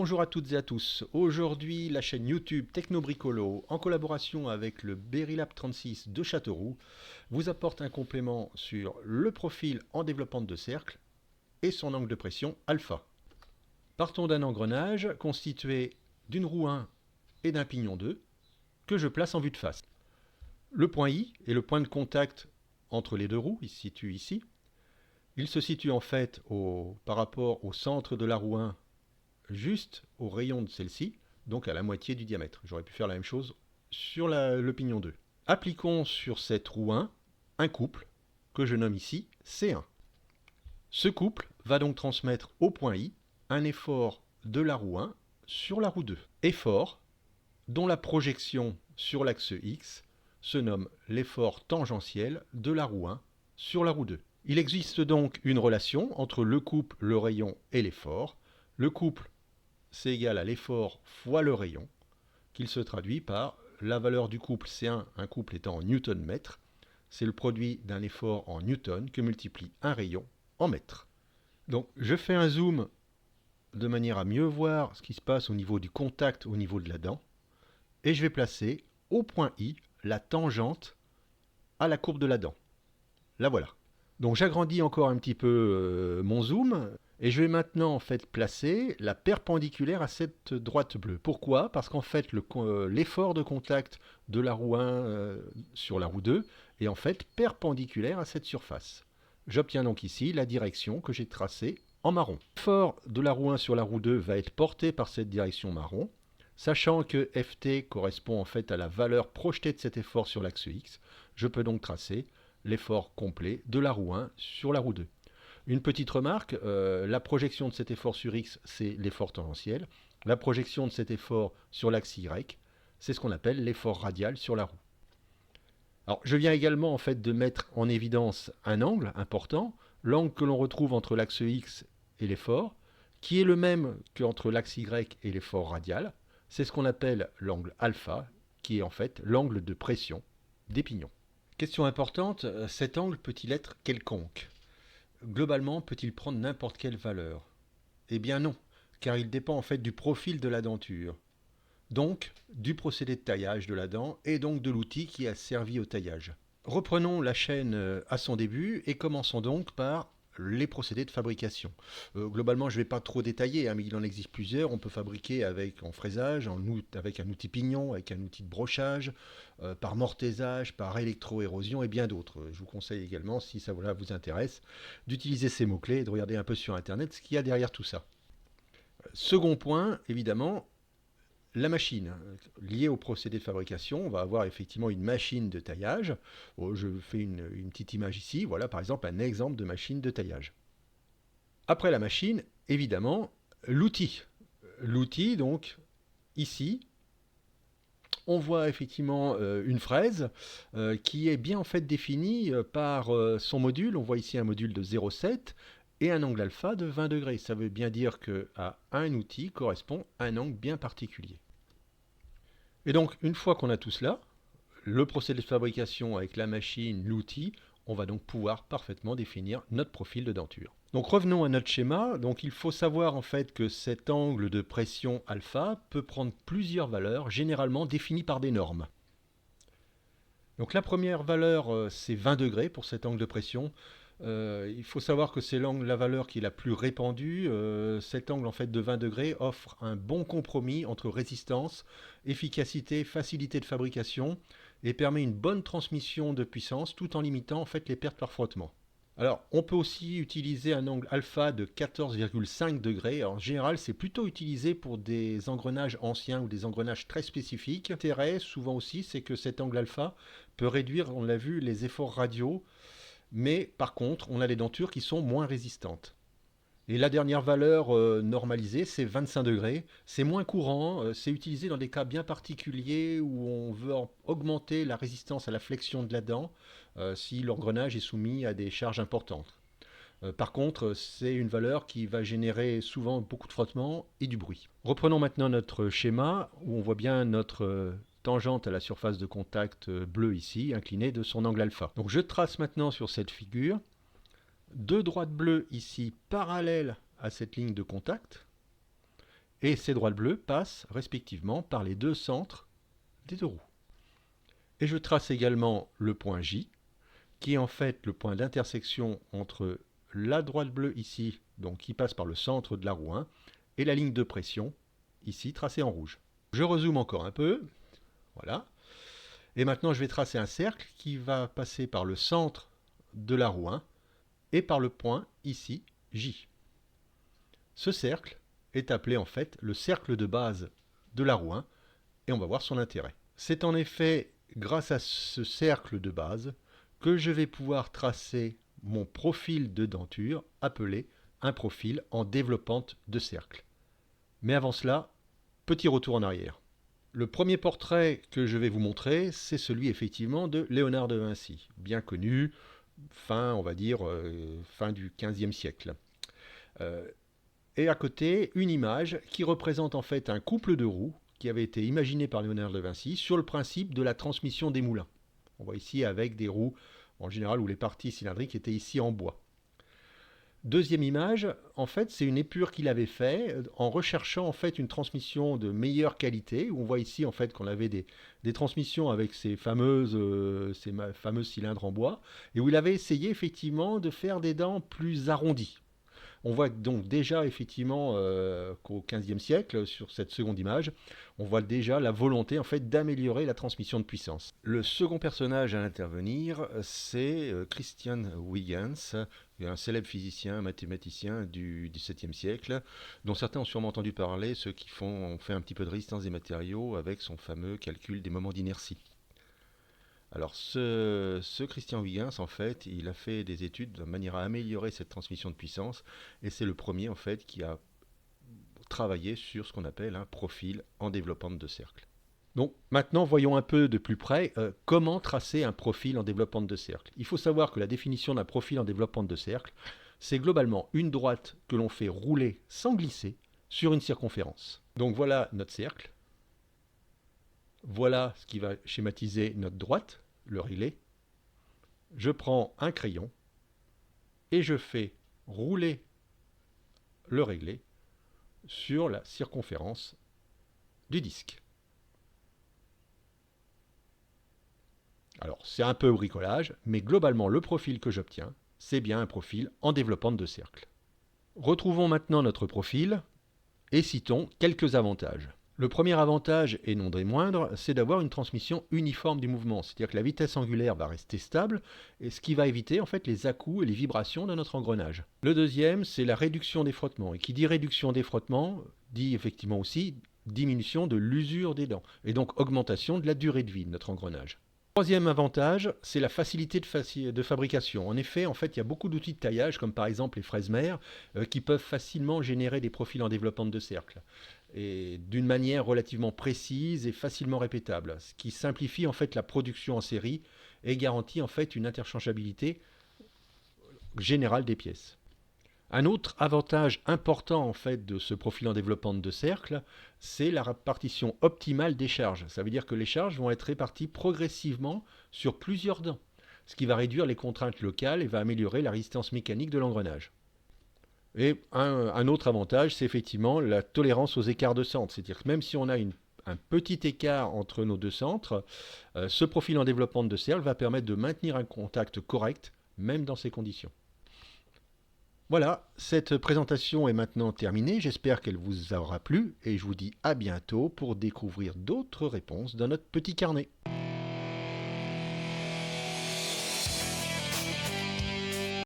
Bonjour à toutes et à tous. Aujourd'hui, la chaîne YouTube Technobricolo, en collaboration avec le Berrylab 36 de Châteauroux, vous apporte un complément sur le profil en développement de cercle et son angle de pression alpha. Partons d'un engrenage constitué d'une roue 1 et d'un pignon 2 que je place en vue de face. Le point I est le point de contact entre les deux roues, il se situe ici. Il se situe en fait par rapport au centre de la roue 1, juste au rayon de celle-ci, donc à la moitié du diamètre. J'aurais pu faire la même chose sur le pignon 2. Appliquons sur cette roue 1 un couple que je nomme ici C1. Ce couple va donc transmettre au point I un effort de la roue 1 sur la roue 2. Effort dont la projection sur l'axe X se nomme l'effort tangentiel de la roue 1 sur la roue 2. Il existe donc une relation entre le couple, le rayon et l'effort. Le couple, c'est égal à l'effort fois le rayon, qu'il se traduit par la valeur du couple C1, un couple étant en newton-mètre, c'est le produit d'un effort en newton que multiplie un rayon en mètres. Donc je fais un zoom de manière à mieux voir ce qui se passe au niveau du contact, au niveau de la dent, et je vais placer au point I la tangente à la courbe de la dent. La voilà. Donc j'agrandis encore un petit peu mon zoom et je vais maintenant en fait placer la perpendiculaire à cette droite bleue. Pourquoi? Parce qu'en fait l'effort de contact de la roue 1 sur la roue 2 est en fait perpendiculaire à cette surface. J'obtiens donc ici la direction que j'ai tracée en marron. L'effort de la roue 1 sur la roue 2 va être porté par cette direction marron, sachant que Ft correspond en fait à la valeur projetée de cet effort sur l'axe X. Je peux donc tracer l'effort complet de la roue 1 sur la roue 2. Une petite remarque, la projection de cet effort sur X, c'est l'effort tangentiel. La projection de cet effort sur l'axe Y, c'est ce qu'on appelle l'effort radial sur la roue. Alors, je viens également en fait de mettre en évidence un angle important, l'angle que l'on retrouve entre l'axe X et l'effort, qui est le même qu'entre l'axe Y et l'effort radial. C'est ce qu'on appelle l'angle alpha, qui est en fait l'angle de pression des pignons. Question importante, cet angle peut-il être quelconque? Globalement, peut-il prendre n'importe quelle valeur? Eh bien non, car il dépend en fait du profil de la denture, donc du procédé de taillage de la dent et donc de l'outil qui a servi au taillage. Reprenons la chaîne à son début et commençons donc par les procédés de fabrication. Globalement, je ne vais pas trop détailler, hein, mais il en existe plusieurs. On peut fabriquer en fraisage, avec un outil pignon, avec un outil de brochage, par mortaisage, par électro-érosion et bien d'autres. Je vous conseille également, si ça vous intéresse, d'utiliser ces mots-clés et de regarder un peu sur Internet ce qu'il y a derrière tout ça. Second point, évidemment, la machine, liée au procédé de fabrication, on va avoir effectivement une machine de taillage. Je fais une petite image ici, voilà par exemple un exemple de machine de taillage. Après la machine, évidemment, l'outil. L'outil, donc, ici, on voit effectivement une fraise qui est bien en fait définie par son module. On voit ici un module de 0,7 et un angle alpha de 20 degrés. Ça veut bien dire qu'à un outil correspond un angle bien particulier. Et donc, une fois qu'on a tout cela, le procédé de fabrication avec la machine, l'outil, on va donc pouvoir parfaitement définir notre profil de denture. Donc revenons à notre schéma. Donc il faut savoir en fait que cet angle de pression alpha peut prendre plusieurs valeurs, généralement définies par des normes. Donc la première valeur, c'est 20 degrés pour cet angle de pression. Il faut savoir que c'est la valeur qui est la plus répandue. Cet angle en fait de 20 degrés offre un bon compromis entre résistance, efficacité, facilité de fabrication et permet une bonne transmission de puissance tout en limitant en fait les pertes par frottement. Alors, on peut aussi utiliser un angle alpha de 14,5 degrés. Alors, en général, c'est plutôt utilisé pour des engrenages anciens ou des engrenages très spécifiques. L'intérêt, souvent aussi, c'est que cet angle alpha peut réduire, on l'a vu, les efforts radiaux. Mais par contre, on a les dentures qui sont moins résistantes. Et la dernière valeur normalisée, c'est 25 degrés. C'est moins courant, c'est utilisé dans des cas bien particuliers où on veut augmenter la résistance à la flexion de la dent si l'engrenage est soumis à des charges importantes. Par contre, c'est une valeur qui va générer souvent beaucoup de frottement et du bruit. Reprenons maintenant notre schéma où on voit bien notre tangente à la surface de contact bleue ici, inclinée de son angle alpha. Donc je trace maintenant sur cette figure deux droites bleues ici parallèles à cette ligne de contact Et ces droites bleues passent respectivement par les deux centres des deux roues. Et je trace également le point J, qui est en fait le point d'intersection entre la droite bleue ici, donc qui passe par le centre de la roue 1, et la ligne de pression, ici tracée en rouge. Je rezoome encore un peu, voilà. Et maintenant je vais tracer un cercle qui va passer par le centre de la roue 1 et par le point ici, J. Ce cercle est appelé en fait le cercle de base de la roue 1 et on va voir son intérêt. C'est en effet grâce à ce cercle de base que je vais pouvoir tracer mon profil de denture appelé un profil en développante de cercle. Mais avant cela, petit retour en arrière. Le premier portrait que je vais vous montrer, c'est celui effectivement de Léonard de Vinci, bien connu, on va dire, fin du XVe siècle. Et à côté, une image qui représente en fait un couple de roues qui avait été imaginé par Léonard de Vinci sur le principe de la transmission des moulins. On voit ici avec des roues, en général, où les parties cylindriques étaient ici en bois. Deuxième image, en fait, c'est une épure qu'il avait fait en recherchant en fait une transmission de meilleure qualité. On voit ici en fait qu'on avait des transmissions avec ces fameux cylindres en bois et où il avait essayé effectivement de faire des dents plus arrondies. On voit donc déjà effectivement qu'au XVe siècle, sur cette seconde image, on voit déjà la volonté en fait d'améliorer la transmission de puissance. Le second personnage à intervenir, c'est Christian Huygens, un célèbre physicien, mathématicien du XVIIe siècle, dont certains ont sûrement entendu parler, ceux qui ont fait un petit peu de résistance des matériaux avec son fameux calcul des moments d'inertie. Alors ce Christian Huygens, en fait, il a fait des études de manière à améliorer cette transmission de puissance, et c'est le premier en fait qui a travaillé sur ce qu'on appelle un profil en développante de cercle. Donc maintenant voyons un peu de plus près comment tracer un profil en développante de cercle. Il faut savoir que la définition d'un profil en développante de cercle, c'est globalement une droite que l'on fait rouler sans glisser sur une circonférence. Donc voilà notre cercle. Voilà ce qui va schématiser notre droite, le raylet. Je prends un crayon et je fais rouler le raylet sur la circonférence du disque. Alors c'est un peu bricolage, mais globalement le profil que j'obtiens, c'est bien un profil en développante de cercle. Retrouvons maintenant notre profil et citons quelques avantages. Le premier avantage, et non des moindres, c'est d'avoir une transmission uniforme du mouvement. C'est-à-dire que la vitesse angulaire va rester stable, et ce qui va éviter en fait les à-coups et les vibrations de notre engrenage. Le deuxième, c'est la réduction des frottements. Et qui dit réduction des frottements, dit effectivement aussi diminution de l'usure des dents, et donc augmentation de la durée de vie de notre engrenage. Troisième avantage, c'est la facilité de fabrication. En effet, il y a beaucoup d'outils de taillage, comme par exemple les fraises mères, qui peuvent facilement générer des profils en développante de cercle, et d'une manière relativement précise et facilement répétable, ce qui simplifie en fait la production en série et garantit en fait une interchangeabilité générale des pièces. Un autre avantage important en fait de ce profil en développante de cercle, c'est la répartition optimale des charges. Ça veut dire que les charges vont être réparties progressivement sur plusieurs dents, ce qui va réduire les contraintes locales et va améliorer la résistance mécanique de l'engrenage. Et un autre avantage, c'est effectivement la tolérance aux écarts de centre. C'est-à-dire que même si on a un petit écart entre nos deux centres, ce profil en développante de cercle va permettre de maintenir un contact correct, même dans ces conditions. Voilà, cette présentation est maintenant terminée, j'espère qu'elle vous aura plu et je vous dis à bientôt pour découvrir d'autres réponses dans notre petit carnet.